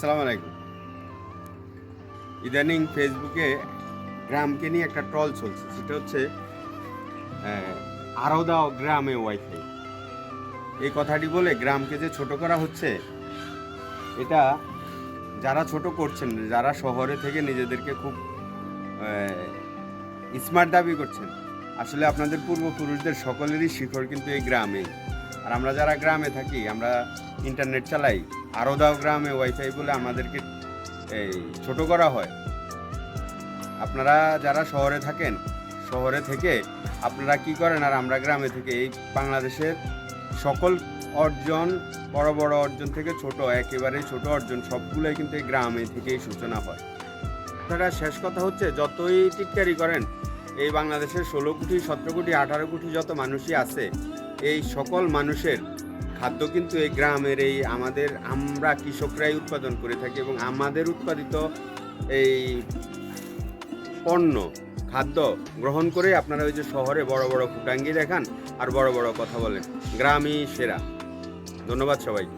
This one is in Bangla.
আসসালামু আলাইকুম। ইদানিং ফেসবুকে গ্রামকে নিয়ে একটা ট্রল চলছে, সেটা হচ্ছে আরও দাও গ্রামে ওয়াইফাই। এই কথাটি বলে গ্রামকে যে ছোট করা হচ্ছে, এটা যারা ছোট করছেন, যারা শহরে থেকে নিজেদেরকে খুব স্মার্ট দাবি করছেন, আসলে আপনাদের পূর্বপুরুষদের সকলেরই শিকড় কিন্তু এই গ্রামেই। আর আমরা যারা গ্রামে থাকি, আমরা ইন্টারনেট চালাই, আরও দাও গ্রামে ওয়াইফাই বলে আমাদেরকে এই ছোট করা হয়। আপনারা যারা শহরে থাকেন, শহরে থেকে আপনারা কি করেন, আর আমরা গ্রামে থেকে এই বাংলাদেশের সকল অর্জন, বড় বড় অর্জন থেকে ছোট, একেবারে ছোট অর্জন সবগুলোই কিন্তু এই গ্রামে থেকেই সূচনা হয়। আপনারা শেষ কথা হচ্ছে, যতই টিটকারি করেন, এই বাংলাদেশের 16 কোটি 17 কোটি 18 কোটি যত মানুষই আছে, এই সকল মানুষের খাদ্য কিন্তু এই গ্রামের এই আমরা কৃষকরাই উৎপাদন করে থাকি, এবং আমাদের উৎপাদিত এই পণ্য খাদ্য গ্রহণ করে আপনারা ওই যে শহরে বড় বড় ফুটাঙ্গি দেখান আর বড় বড় কথা বলেন। গ্রামই সেরা। ধন্যবাদ সবাইকে।